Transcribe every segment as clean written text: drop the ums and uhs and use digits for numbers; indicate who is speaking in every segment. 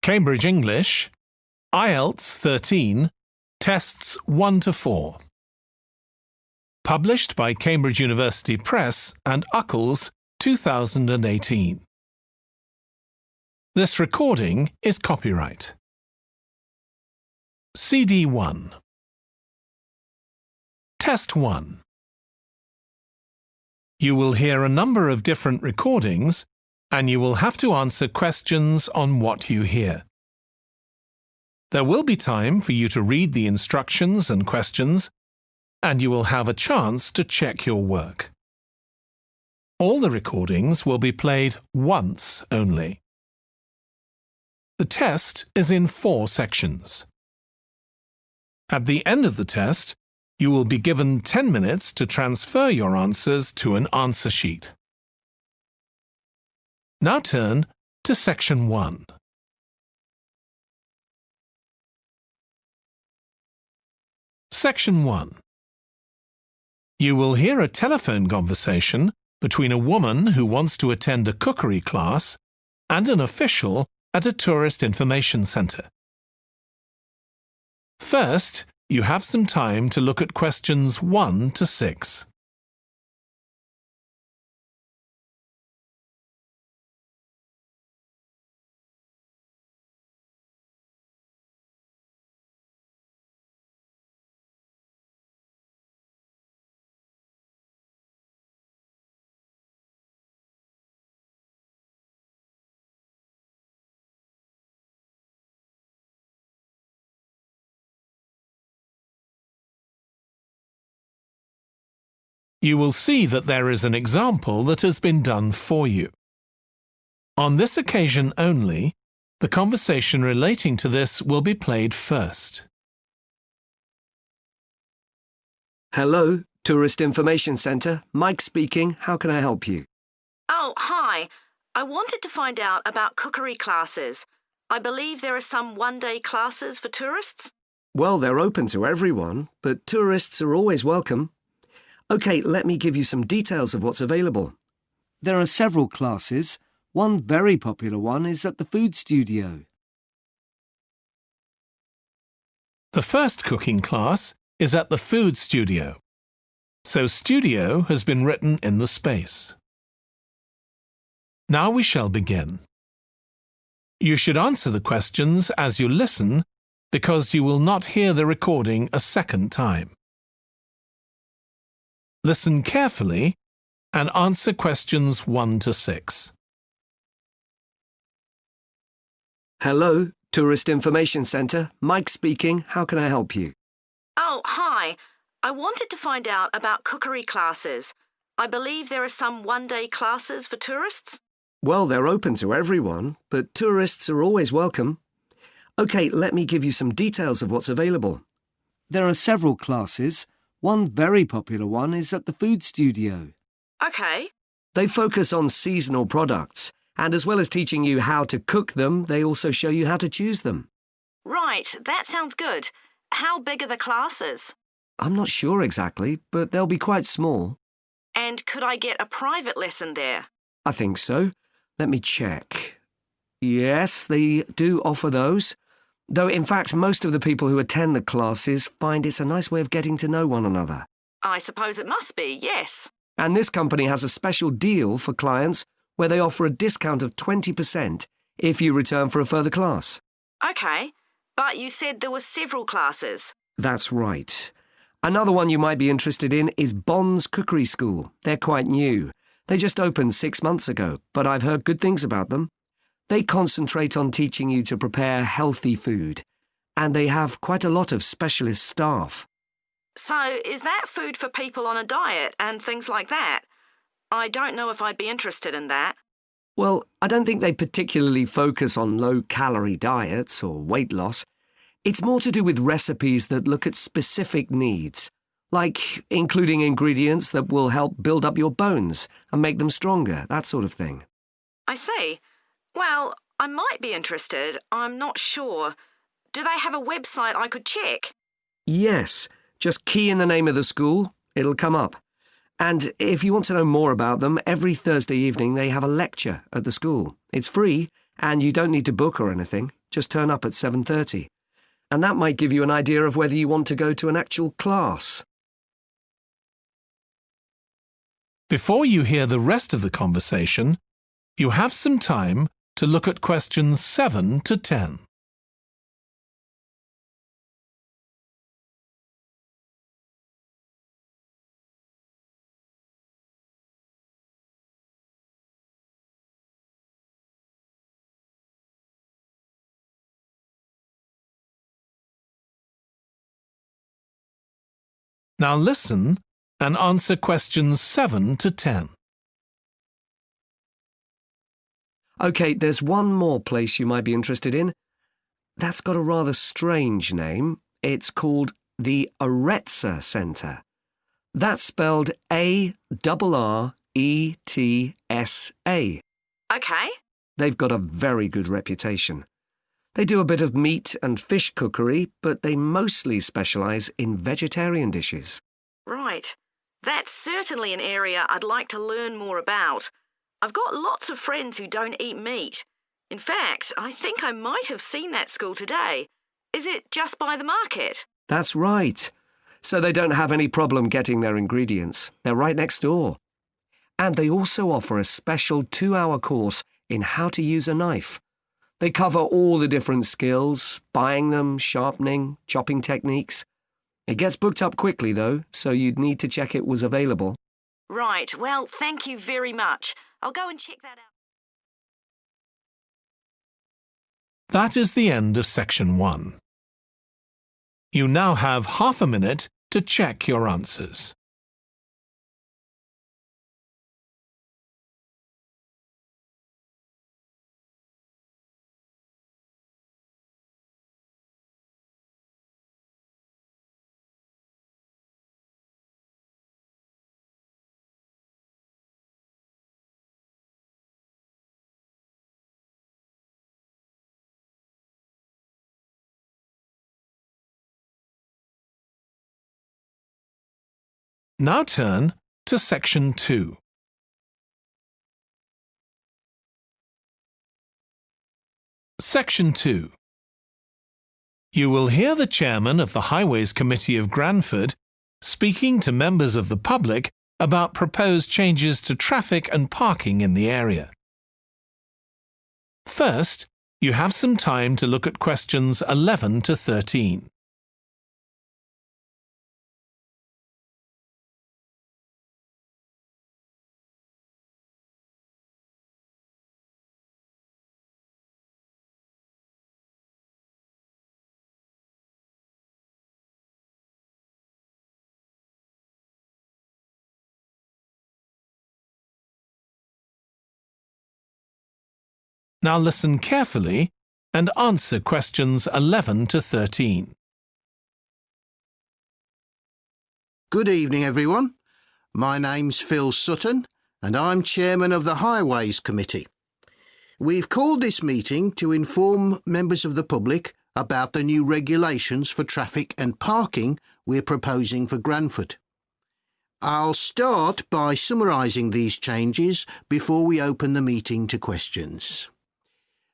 Speaker 1: Cambridge English, IELTS 13, Tests 1 to 4. Published by Cambridge University Press and Uckles, 2018. This recording is copyright. CD 1. Test 1. You will hear a number of different recordings and you will have to answer questions on what you hear. There will be time for you to read the instructions and questions, and you will have a chance to check your work. All the recordings will be played once only. The test is in 4 sections. At the end of the test, you will be given 10 minutes to transfer your answers to an answer sheet. Now turn to Section 1. Section 1. You will hear a telephone conversation between a woman who wants to attend a cookery class and an official at a tourist information centre. First, you have some time to look at questions 1 to 6. You will see that there is an example that has been done for you. On this occasion only, the conversation relating to this will be played first.
Speaker 2: Hello, Tourist Information Centre. Mike speaking. How can I help you?
Speaker 3: Oh, hi. I wanted to find out about cookery classes. I believe there are some one-day classes for tourists.
Speaker 2: Well, they're open to everyone, but tourists are always welcome. OK, let me give you some details of what's available. There are several classes. One very popular one is at the food studio.
Speaker 1: The first cooking class is at the food studio, so studio has been written in the space. Now we shall begin. You should answer the questions as you listen because you will not hear the recording a second time. Listen carefully and answer questions 1 to 6.
Speaker 2: Hello, Tourist Information Centre. Mike speaking. How can I help you?
Speaker 3: Oh, hi. I wanted to find out about cookery classes. I believe there are some one-day classes for tourists.
Speaker 2: Well, they're open to everyone, but tourists are always welcome. OK, let me give you some details of what's available. There are several classes. One very popular one is at the food studio.
Speaker 3: OK.
Speaker 2: They focus on seasonal products, and as well as teaching you how to cook them, they also show you how to choose them.
Speaker 3: Right, that sounds good. How big are the classes?
Speaker 2: I'm not sure exactly, but they'll be quite small.
Speaker 3: And could I get a private lesson there?
Speaker 2: I think so. Let me check. Yes, they do offer those. Though, in fact, most of the people who attend the classes find it's a nice way of getting to know one another.
Speaker 3: I suppose it must be, yes.
Speaker 2: And this company has a special deal for clients where they offer a discount of 20% if you return for a further class.
Speaker 3: OK, but you said there were several classes.
Speaker 2: That's right. Another one you might be interested in is Bond's Cookery School. They're quite new. They just opened 6 months ago, but I've heard good things about them. They concentrate on teaching you to prepare healthy food, and they have quite a lot of specialist staff.
Speaker 3: So, is that food for people on a diet and things like that? I don't know if I'd be interested in that.
Speaker 2: Well, I don't think they particularly focus on low-calorie diets or weight loss. It's more to do with recipes that look at specific needs, like including ingredients that will help build up your bones and make them stronger, that sort of thing.
Speaker 3: I see. Well, I might be interested. I'm not sure. Do they have a website I could check?
Speaker 2: Yes. Just key in the name of the school. It'll come up. And if you want to know more about them, every Thursday evening they have a lecture at the school. It's free, and you don't need to book or anything. Just turn up at 7:30. And that might give you an idea of whether you want to go to an actual class.
Speaker 1: Before you hear the rest of the conversation, you have some time to look at questions 7 to 10. Now listen and answer questions 7 to 10.
Speaker 2: OK, there's one more place you might be interested in. That's got a rather strange name. It's called the Aretsa Centre. That's spelled A-R-R-E-T-S-A.
Speaker 3: OK.
Speaker 2: They've got a very good reputation. They do a bit of meat and fish cookery, but they mostly specialise in vegetarian dishes.
Speaker 3: Right. That's certainly an area I'd like to learn more about. I've got lots of friends who don't eat meat. In fact, I think I might have seen that school today. Is it just by the market?
Speaker 2: That's right. So they don't have any problem getting their ingredients. They're right next door. And they also offer a special 2-hour course in how to use a knife. They cover all the different skills, buying them, sharpening, chopping techniques. It gets booked up quickly, though, so you'd need to check it was available.
Speaker 3: Right. Well, thank you very much. I'll go and check that out.
Speaker 1: That is the end of section 1. You now have half a minute to check your answers. Now turn to section 2. Section 2. You will hear the chairman of the Highways Committee of Granford speaking to members of the public about proposed changes to traffic and parking in the area. First, you have some time to look at questions 11 to 13. Now listen carefully and answer questions 11 to 13.
Speaker 4: Good evening, everyone. My name's Phil Sutton, and I'm chairman of the Highways Committee. We've called this meeting to inform members of the public about the new regulations for traffic and parking we're proposing for Granford. I'll start by summarising these changes before we open the meeting to questions.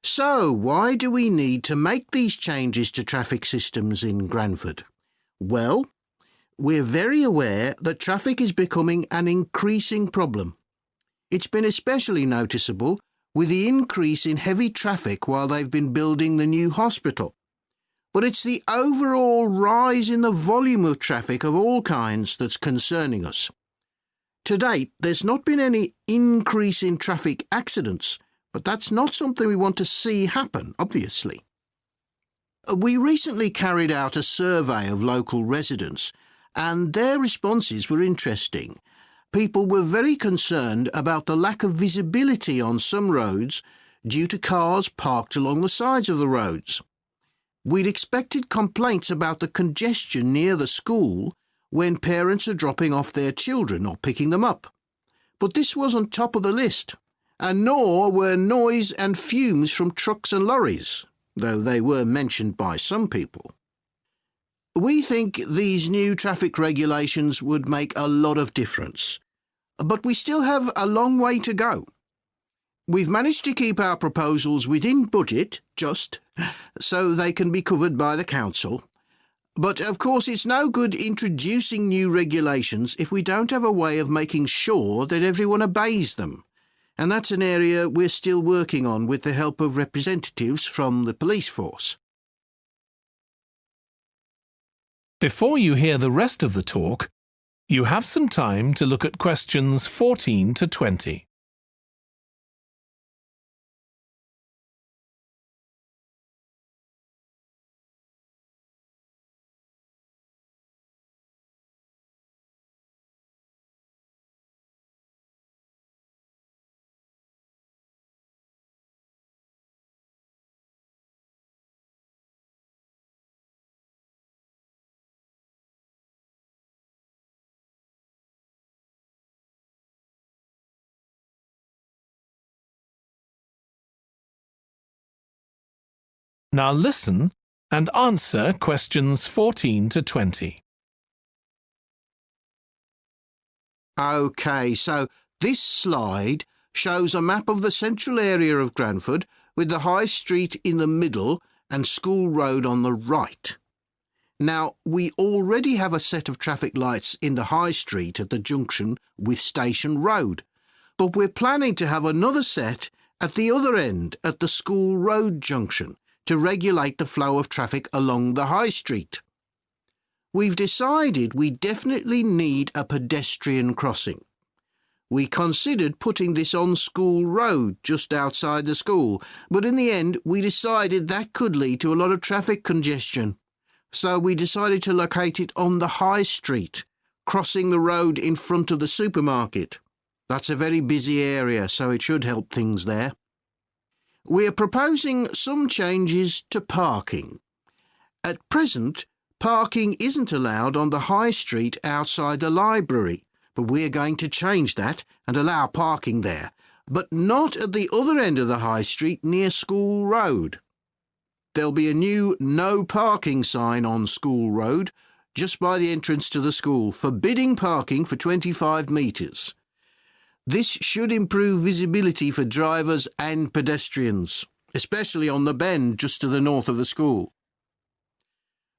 Speaker 4: So, why do we need to make these changes to traffic systems in Granford? Well, we're very aware that traffic is becoming an increasing problem. It's been especially noticeable with the increase in heavy traffic while they've been building the new hospital. But it's the overall rise in the volume of traffic of all kinds that's concerning us. To date, there's not been any increase in traffic accidents, but that's not something we want to see happen, obviously. We recently carried out a survey of local residents, and their responses were interesting. People were very concerned about the lack of visibility on some roads due to cars parked along the sides of the roads. We'd expected complaints about the congestion near the school when parents are dropping off their children or picking them up. But this wasn't top of the list, and nor were noise and fumes from trucks and lorries, though they were mentioned by some people. We think these new traffic regulations would make a lot of difference, but we still have a long way to go. We've managed to keep our proposals within budget, so they can be covered by the council. But of course it's no good introducing new regulations if we don't have a way of making sure that everyone obeys them. And that's an area we're still working on with the help of representatives from the police force.
Speaker 1: Before you hear the rest of the talk, you have some time to look at questions 14 to 20. Now listen and answer questions 14 to 20.
Speaker 4: OK, so this slide shows a map of the central area of Granford with the High Street in the middle and School Road on the right. Now, we already have a set of traffic lights in the High Street at the junction with Station Road, but we're planning to have another set at the other end at the School Road junction to regulate the flow of traffic along the High Street. We've decided we definitely need a pedestrian crossing. We considered putting this on School Road just outside the school, but in the end we decided that could lead to a lot of traffic congestion. So we decided to locate it on the High Street, crossing the road in front of the supermarket. That's a very busy area, so it should help things there. We're proposing some changes to parking. At present, parking isn't allowed on the High Street outside the library, but we're going to change that and allow parking there, but not at the other end of the High Street near School Road. There'll be a new no parking sign on School Road just by the entrance to the school, forbidding parking for 25 metres. This should improve visibility for drivers and pedestrians, especially on the bend just to the north of the school.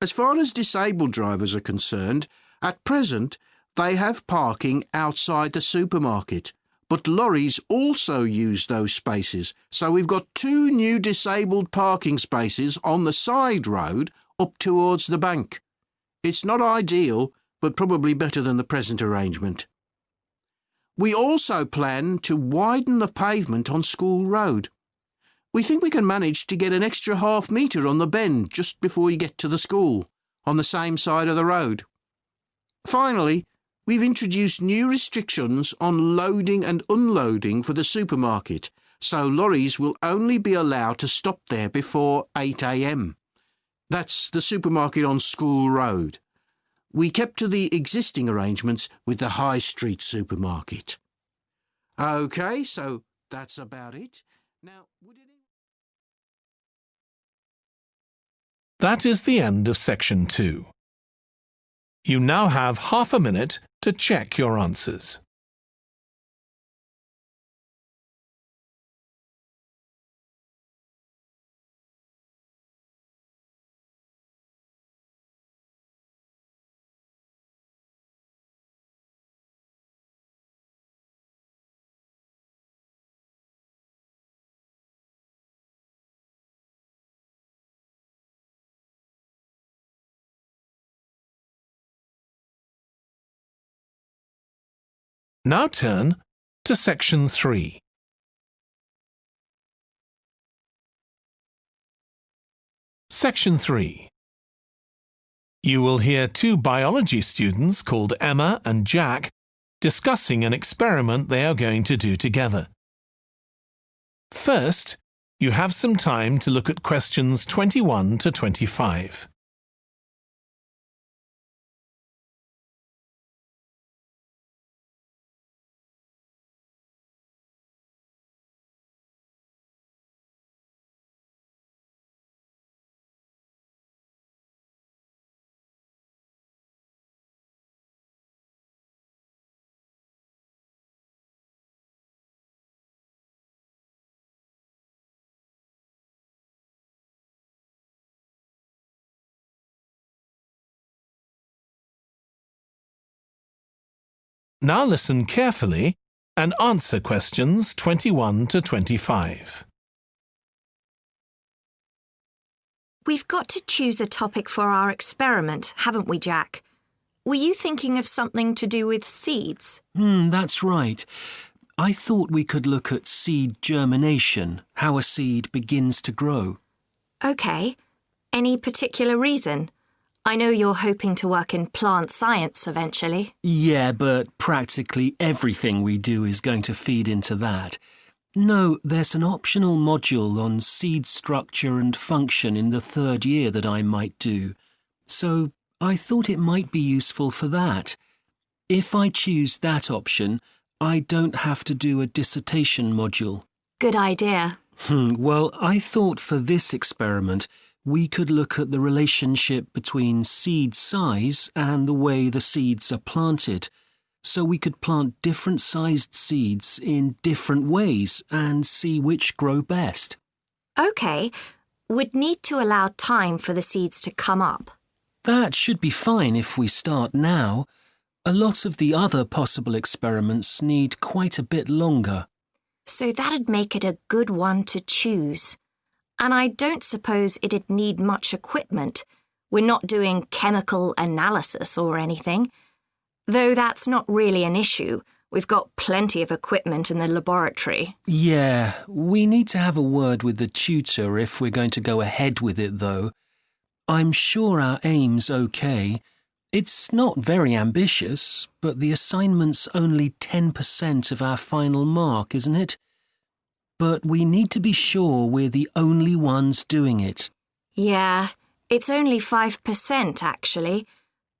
Speaker 4: As far as disabled drivers are concerned, at present they have parking outside the supermarket, but lorries also use those spaces, so we've got 2 new disabled parking spaces on the side road up towards the bank. It's not ideal, but probably better than the present arrangement. We also plan to widen the pavement on School Road. We think we can manage to get an extra half metre on the bend just before you get to the school, on the same side of the road. Finally, we've introduced new restrictions on loading and unloading for the supermarket, so lorries will only be allowed to stop there before 8 a.m. That's the supermarket on School Road. We kept to the existing arrangements with the High Street supermarket. OK, so that's about it. Now,
Speaker 1: That is the end of section 2. You now have half a minute to check your answers. Now turn to section 3. Section 3. You will hear 2 biology students called Emma and Jack discussing an experiment they are going to do together. First, you have some time to look at questions 21 to 25. Now listen carefully and answer questions 21 to 25.
Speaker 5: We've got to choose a topic for our experiment, haven't we, Jack? Were you thinking of something to do with seeds?
Speaker 6: That's right. I thought we could look at seed germination, how a seed begins to grow.
Speaker 5: OK. Any particular reason? I know you're hoping to work in plant science eventually.
Speaker 6: Yeah, but practically everything we do is going to feed into that. No, there's an optional module on seed structure and function in the third year that I might do. So I thought it might be useful for that. If I choose that option, I don't have to do a dissertation module.
Speaker 5: Good idea.
Speaker 6: Well, I thought for this experiment, we could look at the relationship between seed size and the way the seeds are planted. So we could plant different sized seeds in different ways and see which grow best.
Speaker 5: OK. We'd need to allow time for the seeds to come up.
Speaker 6: That should be fine if we start now. A lot of the other possible experiments need quite a bit longer.
Speaker 5: So that'd make it a good one to choose. And I don't suppose it'd need much equipment. We're not doing chemical analysis or anything. Though that's not really an issue. We've got plenty of equipment in the laboratory.
Speaker 6: Yeah, we need to have a word with the tutor if we're going to go ahead with it, though. I'm sure our aim's okay. It's not very ambitious, but the assignment's only 10% of our final mark, isn't it? But we need to be sure we're the only ones doing it.
Speaker 5: Yeah, it's only 5% actually,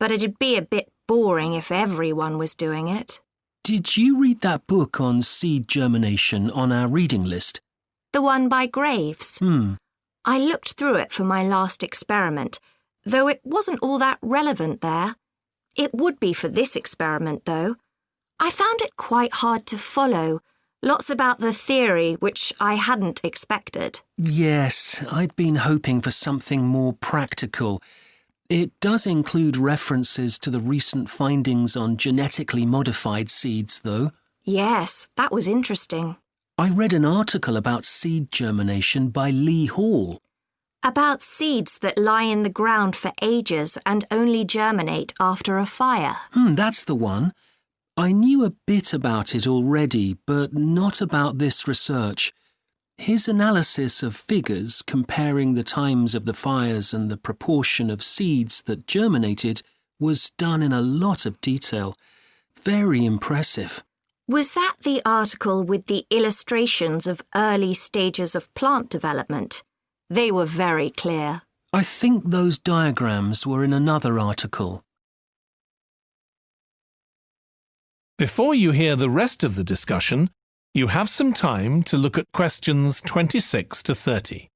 Speaker 5: but it'd be a bit boring if everyone was doing it.
Speaker 6: Did you read that book on seed germination on our reading list?
Speaker 5: The one by Graves? I looked through it for my last experiment, though it wasn't all that relevant there. It would be for this experiment, though. I found it quite hard to follow. Lots about the theory, which I hadn't expected.
Speaker 6: Yes, I'd been hoping for something more practical. It does include references to the recent findings on genetically modified seeds, though.
Speaker 5: Yes, that was interesting.
Speaker 6: I read an article about seed germination by Lee Hall.
Speaker 5: About seeds that lie in the ground for ages and only germinate after a fire.
Speaker 6: That's the one. I knew a bit about it already, but not about this research. His analysis of figures comparing the times of the fires and the proportion of seeds that germinated was done in a lot of detail. Very impressive.
Speaker 5: Was that the article with the illustrations of early stages of plant development? They were very clear.
Speaker 6: I think those diagrams were in another article.
Speaker 1: Before you hear the rest of the discussion, you have some time to look at questions 26 to 30.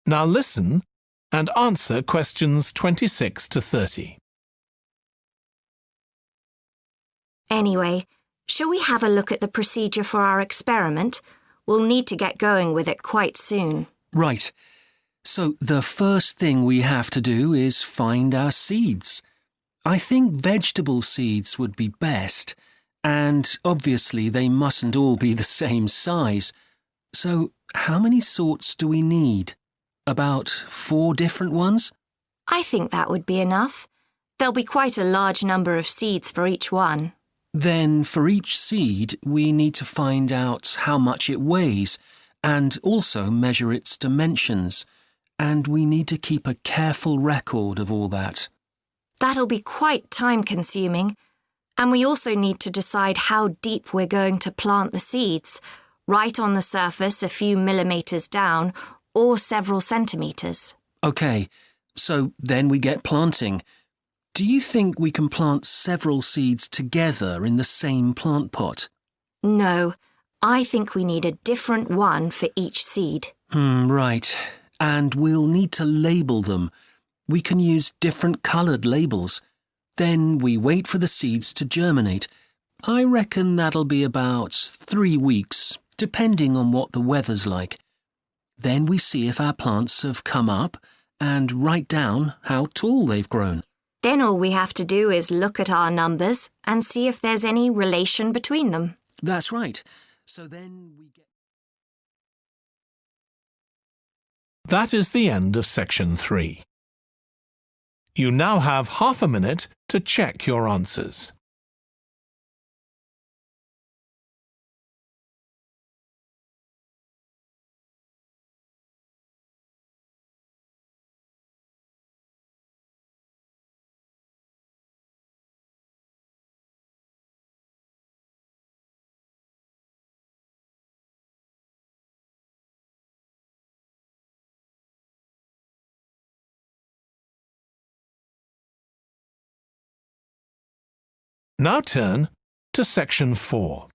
Speaker 1: Now listen and answer questions 26 to 30.
Speaker 5: Anyway, shall we have a look at the procedure for our experiment? We'll need to get going with it quite soon.
Speaker 6: Right. So the first thing we have to do is find our seeds. I think vegetable seeds would be best, and obviously they mustn't all be the same size. So how many sorts do we need? About 4 different ones?
Speaker 5: I think that would be enough. There'll be quite a large number of seeds for each one.
Speaker 6: Then for each seed, we need to find out how much it weighs and also measure its dimensions. And we need to keep a careful record of all that.
Speaker 5: That'll be quite time-consuming. And we also need to decide how deep we're going to plant the seeds, right on the surface a few millimetres down, or several centimetres.
Speaker 6: OK, so then we get planting. Do you think we can plant several seeds together in the same plant pot?
Speaker 5: No, I think we need a different one for each seed.
Speaker 6: Right. And we'll need to label them. We can use different coloured labels. Then we wait for the seeds to germinate. I reckon that'll be about 3 weeks, depending on what the weather's like. Then we see if our plants have come up and write down how tall they've grown.
Speaker 5: Then all we have to do is look at our numbers and see if there's any relation between them.
Speaker 6: That's right. So then we get...
Speaker 1: That is the end of section 3. You now have half a minute to check your answers. Now turn to section 4.